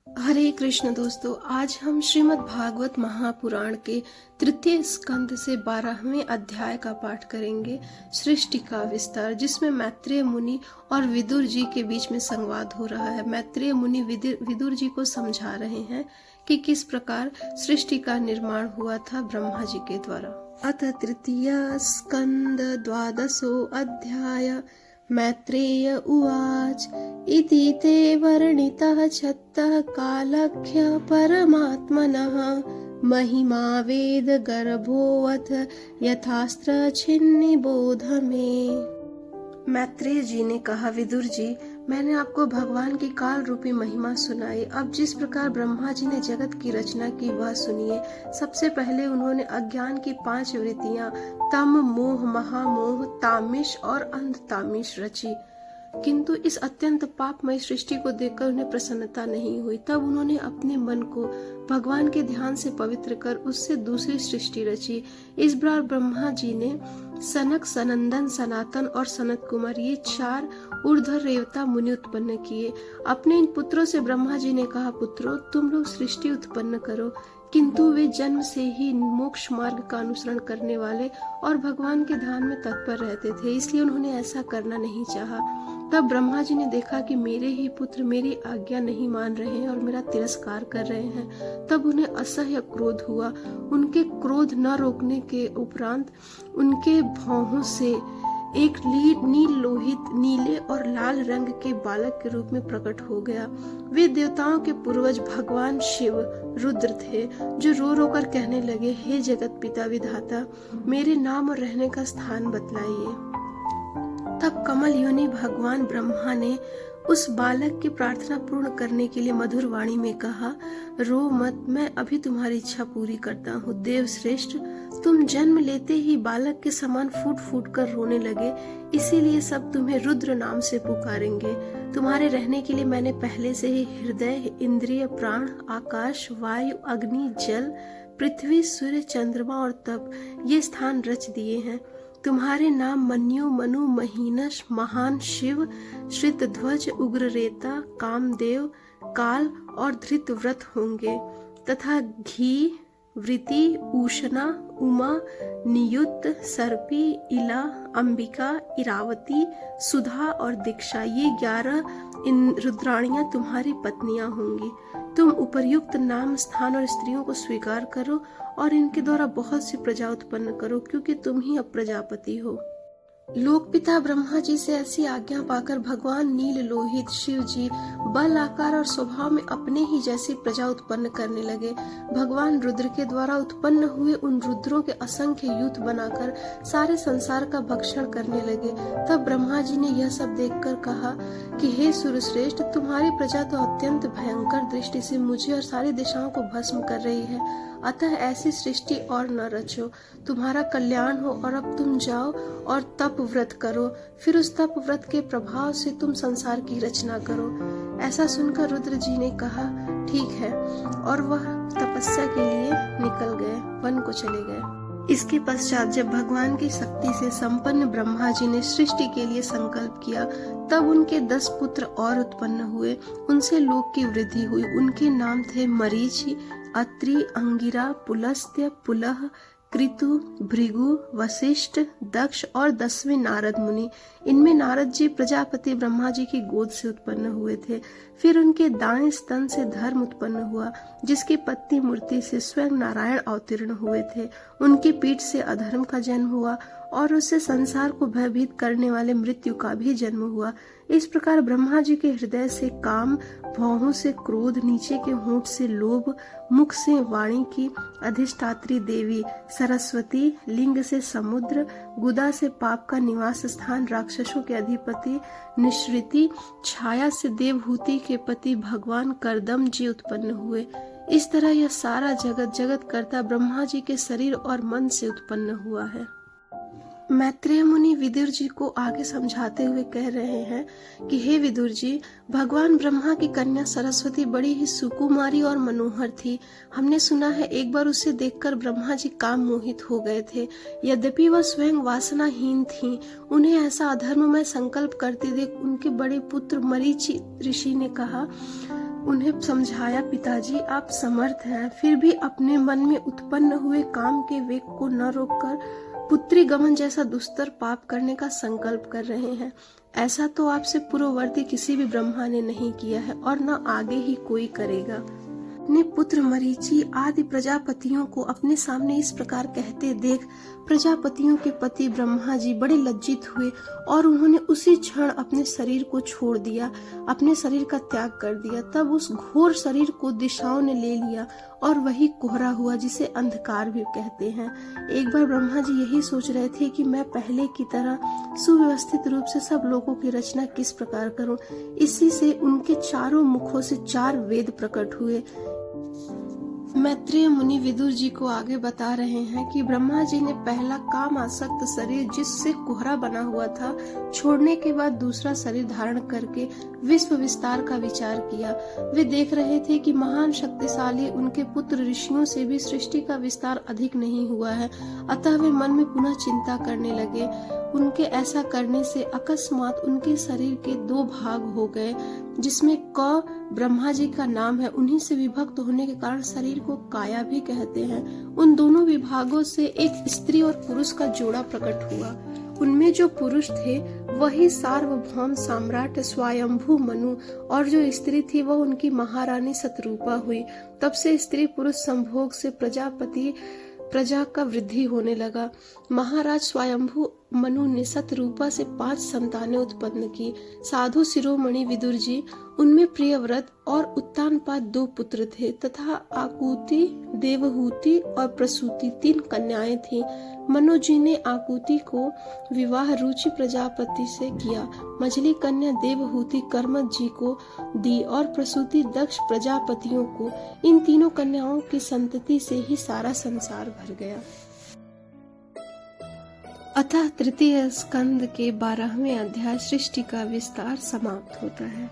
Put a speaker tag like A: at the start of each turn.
A: हरे कृष्ण दोस्तों, आज हम श्रीमद् भागवत महापुराण के तृतीय स्कंद से 12वें अध्याय का पाठ करेंगे। सृष्टि का विस्तार, जिसमें मैत्रेय मुनि और विदुर जी के बीच में संवाद हो रहा है। मैत्रेय मुनि विदुर जी को समझा रहे हैं कि किस प्रकार सृष्टि का निर्माण हुआ था ब्रह्मा जी के द्वारा। अथ तृतीय स्कंद 12वां अध्याय। मैत्रेय उवाच इति ते वर्णितः छत्तः कालख्य परमात्मनः महिमा वेद गर्भोऽथ यथास्त्र छिन्निबोध में। मैत्रेय जी ने कहा, विदुर जी, मैंने आपको भगवान की काल रूपी महिमा सुनाई। अब जिस प्रकार ब्रह्मा जी ने जगत की रचना की वह सुनिए। सबसे पहले उन्होंने अज्ञान की 5 वृत्तियां तम, मोह, महामोह, तामिश और अंधतामिश रची, किंतु इस अत्यंत पापमय सृष्टि को देखकर उन्हें प्रसन्नता नहीं हुई। तब उन्होंने अपने मन को भगवान के ध्यान से पवित्र कर उससे दूसरी सृष्टि रची। इस बार ब्रह्मा जी ने सनक, सनंदन, सनातन और सनत कुमार, ये 4 ऊर्ध्व रेवता मुनि उत्पन्न किए। अपने इन पुत्रों से ब्रह्मा जी ने कहा, पुत्रों, तुम लोग सृष्टि उत्पन्न करो। किंतु वे जन्म से ही मोक्ष मार्ग का अनुसरण करने वाले और भगवान के ध्यान में तत्पर रहते थे, इसलिए उन्होंने ऐसा करना नहीं चाहा। तब ब्रह्मा जी ने देखा कि मेरे ही पुत्र मेरी आज्ञा नहीं मान रहे हैं और मेरा तिरस्कार कर रहे हैं। तब उन्हें असह्य क्रोध हुआ। उनके क्रोध न रोकने के उपरांत उनके भौहों से एक नील लोहित, नीले और लाल रंग के बालक के रूप में प्रकट हो गया। वे देवताओं के पूर्वज भगवान शिव रुद्र थे, जो रो रो कर कहने लगे, हे जगत पिता विधाता, मेरे नाम और रहने का स्थान बतलाइए। तब कमल योनि भगवान ब्रह्मा ने उस बालक की प्रार्थना पूर्ण करने के लिए मधुर वाणी में कहा, रो मत, मैं अभी तुम्हारी इच्छा पूरी करता हूँ। देव श्रेष्ठ, तुम जन्म लेते ही बालक के समान फूट फूट कर रोने लगे, इसीलिए सब तुम्हें रुद्र नाम से पुकारेंगे। तुम्हारे रहने के लिए मैंने पहले से ही हृदय, इंद्रिय, प्राण, आकाश, वायु, अग्नि, जल, पृथ्वी, सूर्य, चंद्रमा और तप, ये स्थान रच दिए हैं। तुम्हारे नाम मन्यु, मनु, महीनश, महान शिव, श्रितध्वज, उग्ररेता, कामदेव, काल और धृतव्रत होंगे, तथा घी, वृति, उषना, उमा, नियुक्त, सर्पी, इला, अंबिका, इरावती, सुधा और दीक्षा, ये 11 इन रुद्राणियां तुम्हारी पत्नियां होंगी। तुम उपर्युक्त नाम, स्थान और स्त्रियों को स्वीकार करो और इनके द्वारा बहुत सी प्रजा उत्पन्न करो, क्योंकि तुम ही अब प्रजापति हो। लोकपिता ब्रह्मा जी से ऐसी आज्ञा पाकर भगवान नील लोहित शिव जी बल, आकार और स्वभाव में अपने ही जैसी प्रजा उत्पन्न करने लगे। भगवान रुद्र के द्वारा उत्पन्न हुए उन रुद्रों के असंख्य यूथ बनाकर सारे संसार का भक्षण करने लगे। तब ब्रह्मा जी ने यह सब देखकर कहा कि हे सूर्यश्रेष्ठ, तुम्हारी प्रजा तो अत्यंत भयंकर दृष्टि से मुझे और सारी दिशाओं को भस्म कर रही है, अतः ऐसी सृष्टि और न रचो। तुम्हारा कल्याण हो और अब तुम जाओ और तप व्रत करो, फिर उस तप व्रत के प्रभाव से तुम संसार की रचना करो। ऐसा सुनकर रुद्र जी ने कहा, ठीक है, और वह तपस्या के लिए निकल गए, वन को चले गए। इसके पश्चात जब भगवान की शक्ति से संपन्न ब्रह्मा जी ने सृष्टि के लिए संकल्प किया, तब उनके 10 पुत्र और उत्पन्न हुए। उनसे लोक की वृद्धि हुई। उनके नाम थे मरीचि, अत्रि, अंगिरा, पुलस्त्य, पुलह, कृतु, भृगु, वशिष्ठ, दक्ष और 10वें नारद मुनि। इनमें नारद जी प्रजापति ब्रह्मा जी की गोद से उत्पन्न हुए थे। फिर उनके दाएं स्तन से धर्म उत्पन्न हुआ, जिसकी पत्नी मूर्ति से स्वयं नारायण अवतीर्ण हुए थे। उनकी पीठ से अधर्म का जन्म हुआ और उससे संसार को भयभीत करने वाले मृत्यु का भी जन्म हुआ। इस प्रकार ब्रह्मा जी के हृदय से काम, भौहों से क्रोध, नीचे के होंठ से लोभ, मुख से वाणी की अधिष्ठात्री देवी सरस्वती, लिंग से समुद्र, गुदा से पाप का निवास स्थान राक्षसों के अधिपति निश्रिति, छाया से देवहूति के पति भगवान करदम जी उत्पन्न हुए। इस तरह यह सारा जगत कर्ता ब्रह्मा जी के शरीर और मन से उत्पन्न हुआ है। मैत्रेय मुनि विदुर जी को आगे समझाते हुए कह रहे हैं कि हे विदुर जी, भगवान ब्रह्मा की कन्या सरस्वती बड़ी ही सुकुमारी और मनोहर थी। हमने सुना है एक बार उसे देखकर ब्रह्मा जी काम मोहित हो गए थे। यद्यपि वह स्वयं वासनाहीन थीं, उन्हें ऐसा अधर्ममय संकल्प करते देख उनके बड़े पुत्र मरीचि ऋषि ने कहा, उन्हें समझाया, पिताजी आप समर्थ हैं, फिर भी अपने मन में उत्पन्न हुए काम के वेग को न रोककर पुत्री गमन जैसा दुस्तर पाप करने का संकल्प कर रहे हैं। ऐसा तो आपसे पूर्ववर्ती किसी भी ब्रह्मा ने नहीं किया है और न आगे ही कोई करेगा। अपने पुत्र मरीचि आदि प्रजापतियों को अपने सामने इस प्रकार कहते देख प्रजापतियों के पति ब्रह्मा जी बड़े लज्जित हुए और उन्होंने उसी क्षण अपने शरीर को छोड़ दिया, अपने शरीर का त्याग कर दिया। तब उस घोर शरीर को दिशाओं ने ले लिया और वही कोहरा हुआ जिसे अंधकार भी कहते हैं। एक बार ब्रह्मा जी यही सोच रहे थे कि मैं पहले की तरह सुव्यवस्थित रूप से सब लोगों की रचना किस प्रकार करूं। इसी से उनके चारों मुखों से 4 वेद प्रकट हुए। मैत्रेय मुनि विदुर जी को आगे बता रहे हैं कि ब्रह्मा जी ने पहला काम आसक्त शरीर जिससे कोहरा बना हुआ था छोड़ने के बाद दूसरा शरीर धारण करके विश्व विस्तार का विचार किया। वे देख रहे थे कि महान शक्तिशाली उनके पुत्र ऋषियों से भी सृष्टि का विस्तार अधिक नहीं हुआ है, अतः वे मन में पुनः चिंता करने लगे। उनके ऐसा करने से अकस्मात उनके शरीर के 2 भाग हो गए, जिसमें क ब्रह्मा जी का नाम है। उन्हीं से विभक्त होने के कारण शरीर को काया भी कहते हैं। उन दोनों विभागों से एक स्त्री और पुरुष का जोड़ा प्रकट हुआ। उनमें जो पुरुष थे वही सार्वभौम सम्राट स्वयंभू मनु और जो स्त्री थी वह उनकी महारानी शतरूपा हुई। तब से स्त्री पुरुष संभोग से प्रजा का वृद्धि होने लगा। महाराज स्वयंभू मनु ने शतरूपा से 5 संतानें उत्पन्न की। साधु शिरोमणि विदुर जी, उनमें प्रियव्रत और उत्तानपाद 2 पुत्र थे तथा आकुति, देवहूति और प्रसूति 3 कन्याएं थीं। मनु जी ने आकुति को विवाह रुचि प्रजापति से किया, मझली कन्या देवहूति कर्मठ जी को दी और प्रसूति दक्ष प्रजापतियों को। इन तीनों कन्याओं की संतति से ही सारा संसार भर गया। अतः तृतीय स्कंद के 12वें अध्याय सृष्टि का विस्तार समाप्त होता है।